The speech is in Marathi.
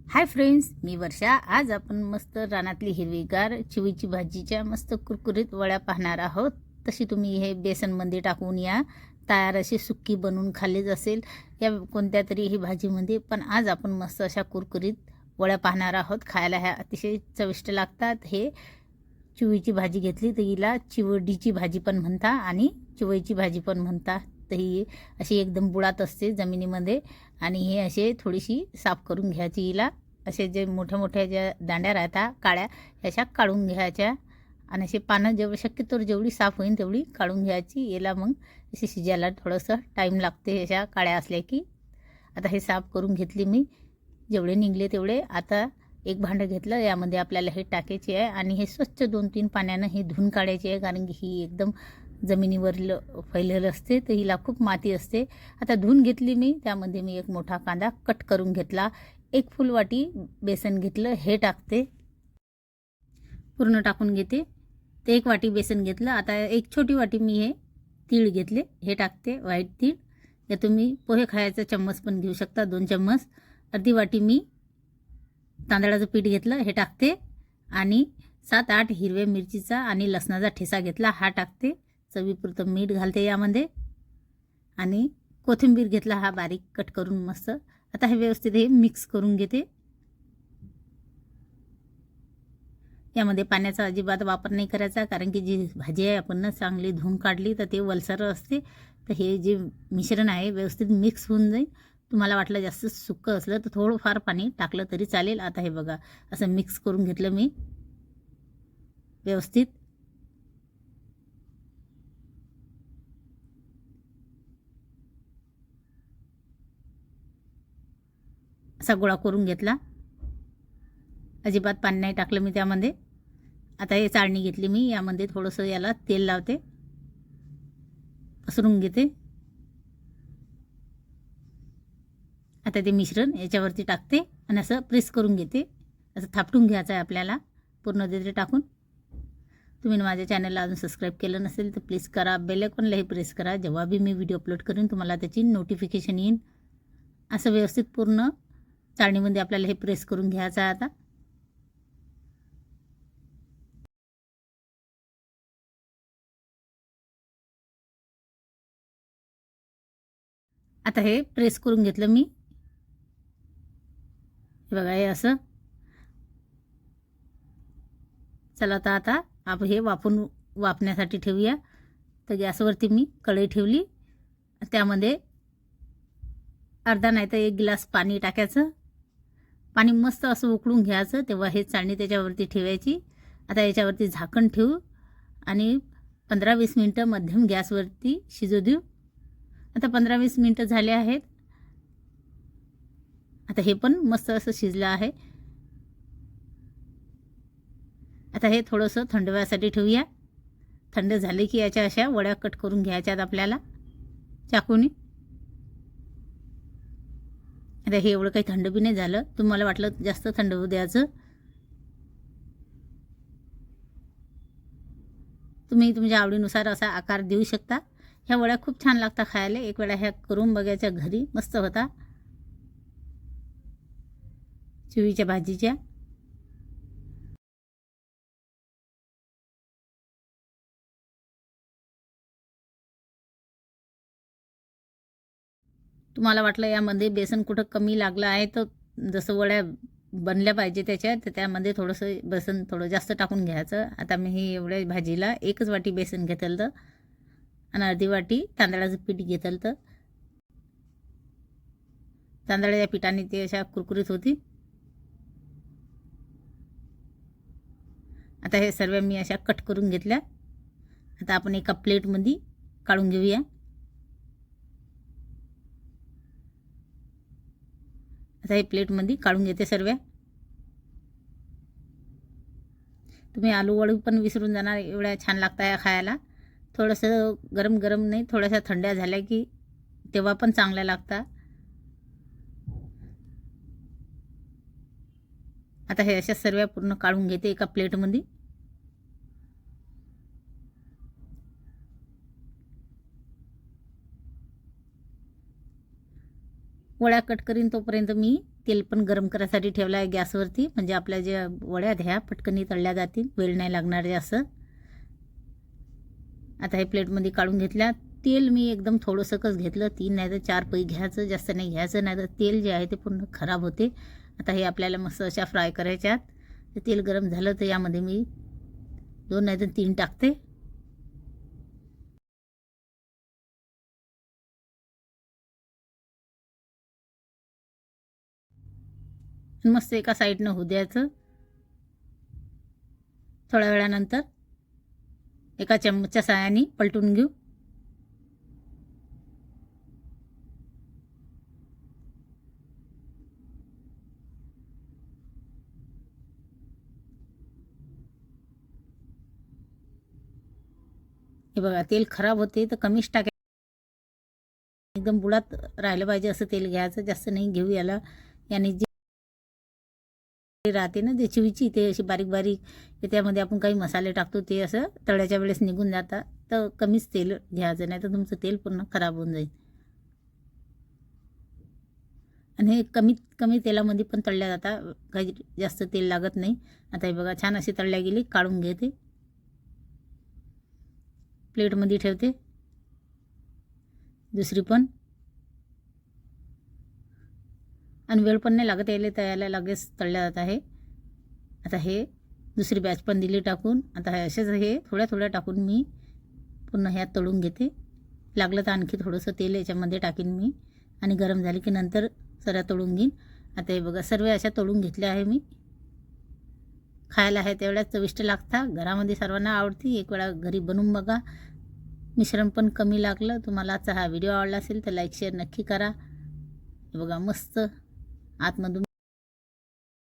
हाय फ्रेंड्स, मी वर्षा. आज आपण मस्त रानातली हिरवीगार चिवीची भाजीच्या मस्त कुरकुरीत वड्या पाहणार आहोत. तशी तुम्ही हे बेसनमध्ये टाकून या तयार अशी सुक्की बनवून खाल्लीच असेल या कोणत्या तरी ही भाजीमध्ये. पण आज आपण मस्त अशा कुरकुरीत वड्या पाहणार आहोत. खायला ह्या अतिशय चविष्ट लागतात. हे चिवईची भाजी घेतली तर हिला चिवडीची भाजी पण म्हणता आणि चिवईची भाजी पण म्हणता. तर ही अशी एकदम बुडात असते जमिनीमध्ये आणि हे असे थोडीशी साफ करून घ्यायची. हिला असे जे मोठ्या मोठ्या ज्या दांड्या राहतात काळ्या अशा काढून घ्यायच्या आणि असे पानं जेवढी शक्यतोवर जेवढी साफ होईल तेवढी काढून घ्यायची. याला मग अशी शिजायला थोडंसं टाईम लागते अशा काळ्या असल्या की. आता हे साफ करून घेतली मी, जेवढे निघले तेवढे. आता एक भांडं घेतलं, यामध्ये आपल्याला हे टाकायचे आहे आणि हे स्वच्छ 2-3 पाण्यानं हे धुवून काढायचे आहे, कारण की ही एकदम जमिनीवर फैलेलं असते तर हिला खूप माती असते. आता धुवून घेतली मी. त्यामध्ये मी एक मोठा कांदा कट करून घेतला, एक फुल वाटी बेसन घेतलं, हे टाकते, पूर्ण टाकून घेते. ते एक वाटी बेसन घेतलं. आता एक छोटी वाटी मी हे तीळ घेतले, हे टाकते, व्हाईट तीळ. या तुम्ही पोहे खायचा चम्मच पण घेऊ शकता, 2 चम्मच. अर्धी वाटी मी तांदळाचं पीठ घेतलं, हे टाकते आणि 7-8 हिरव्या मिरचीचा आणि लसणाचा ठेसा घेतला, हा टाकते. चवीपुरतं मीठ घालते यामध्ये आणि कोथिंबीर घेतला, हा बारीक कट करून मस्त. आता हे व्यवस्थित हे मिक्स करून घेते. यामध्ये पाण्याचा अजिबात वापर नाही करायचा, कारण की जी भाजी आहे आपण चांगली धुवून काढली तर ते वलसर असते. तर हे जे मिश्रण आहे व्यवस्थित मिक्स होऊन जाईल. तुम्हाला वाटलं जास्त सुक्कं असलं तर थोडंफार पाणी टाकलं तरी चालेल. आता हे बघा असं मिक्स करून घेतलं मी व्यवस्थित. असा गोळा करून घेतला, अजिबात पाणी नाही टाकलं मी त्यामध्ये. आता हे चाळणी घेतली मी, यामध्ये थोडंसं याला तेल लावते, पसरून घेते. आता ते मिश्रण याच्यावरती टाकते आणि असं प्रेस करून घेते. असं थापटून घ्यायचं आहे आपल्याला पूर्ण ते टाकून. तुम्ही माझ्या चॅनलला अजून सबस्क्राईब केलं नसेल तर प्लीज करा, बेल आयकॉनलाही प्रेस करा. जेव्हा बी मी व्हिडिओ अपलोड करेन तुम्हाला त्याची नोटिफिकेशन येईल. असं व्यवस्थित पूर्ण चाळणीमध्ये आपल्याला हे प्रेस करून घ्यायचं आहे. आता हे प्रेस करून घेतलं मी, हे बघा हे असं. चला तर आता आपण हे वाफण्यासाठी ठेवूया. तर गॅसवरती मी कढई ठेवली, त्यामध्ये अर्धा नाही तर 1 ग्लास पाणी टाकायचं. पाणी मस्त असं उकळून घ्यायचं, तेव्हा हे चाळणी त्याच्यावरती ठेवायची. आता याच्यावरती झाकण ठेवू आणि 15-20 मिनटं मध्यम गॅसवरती शिजू देऊ. आता 15-20 मिनटं झाले आहेत. आता हे पण मस्त असं शिजलं आहे. आता हे थोडंसं थंड व्हायसाठी ठेवूया. थंड झाले की याच्या अशा वड्या कट करून घ्यायच्यात आपल्याला चाकूने. आता हे एवढं काही थंड बी नाही झालं, तुम्हाला वाटलं जास्त थंड होऊ द्यायचं. तुम्ही तुमच्या आवडीनुसार असा आकार देऊ शकता. ह्या वड्या खूप छान लागतात खायला. एक वेळा ह्या करून बघायच्या घरी, मस्त होता चिवीच्या भाजीच्या. तुम्हाला वाटलं यामध्ये बेसन कुठं कमी लागलं आहे तर जसं वड्या बनल्या पाहिजे त्याच्यात, तर त्यामध्ये थोडंसं बेसन थोडं जास्त टाकून घ्यायचं. आता मी ही एवढ्या भाजीला 1च वाटी बेसन घेतलं तर आणि अर्धी वाटी तांदळाचं पीठ घेतलं तर तांदळाच्या पिठाने ते अशा कुरकुरीत होती. आता हे सर्व मी अशा कट करून घेतल्या. आता आपण एका प्लेटमध्ये काढून घेऊया. आता हे प्लेटमध्ये काढून घेते सर्व. तुम्ही आलू वडी पण विसरून जाणार, एवढ्या छान लागतात या खायला. थोडंसं गरम गरम नाही, थोड्याशा थंड्या झाल्या की तेव्हा पण चांगल्या लागतात. आता हे अशा सर्व पूर्ण काढून घेते एका प्लेटमध्ये. वड्या कट करीन तोपर्यंत मी तेल पण गरम करायसाठी ठेवलं आहे गॅसवरती, म्हणजे आपल्या ज्या वड्या ह्या पटकनी तळल्या जातील, वेळ नाही लागणार आहे असं. आता हे प्लेटमध्ये काढून घेतल्या. तेल मी एकदम थोडंसंच घेतलं, 3 नाही तर 4 पै घ्यायचं, जास्त नाही घ्यायचं, नाही तर तेल जे आहे ते पूर्ण खराब होते. आता हे आपल्याला मस्त अशा फ्राय करायच्यात. ते तेल गरम झालं तर यामध्ये मी 2 नाही तर 3 टाकते. मस्त एका साईडनं होऊ द्यायचं. थोड्या वेळानंतर एका चमचच्या साहाय्याने पलटून घेऊ. हे बघा तेल खराब होते तर कमीच टाकायचं, एकदम बुडात राहिलं पाहिजे असं तेल घ्यायचं, जास्त नाही घेऊ याला. याने जे राहते ना ते चिवीची, ते अशी बारीक बारीक, त्यामध्ये आपण काही मसाले टाकतो ते असं तळ्याच्या वेळेस निघून जातात. तर कमीच तेल घ्यायचं, नाही तर तुमचं तेल पूर्ण खराब होऊन जाईल. आणि हे कमीत कमी तेलामध्ये पण तळल्या जातात, काही जास्त तेल लागत नाही. आता हे बघा छान अशी तळल्या गेली, काढून घेते, प्लेटमध्ये ठेवते. दुसरी पण, आणि वेळ पण नाही लागत यायला तळायला, लगेच तळल्या जात आहे. आता हे दुसरी बॅच पण दिली टाकून. आता हे असेच हे थोड्या थोड्या टाकून मी पुन्हा ह्यात तळून घेते. लागलं तर आणखी थोडंसं तेल याच्यामध्ये टाकीन मी, आणि गरम झाली की नंतर सर्व तळून घेईन. आता हे बघा सर्व अशा तळून घेतल्या आहे मी. खायला आहे तेवढ्याच चविष्ट लागतात, घरामध्ये सर्वांना आवडती. एक वेळा घरी बनवून बघा. मिश्रण पण कमी लागलं. तुम्हाला आजचा हा व्हिडिओ आवडला असेल तर लाईक शेअर नक्की करा. हे बघा मस्त आतमधून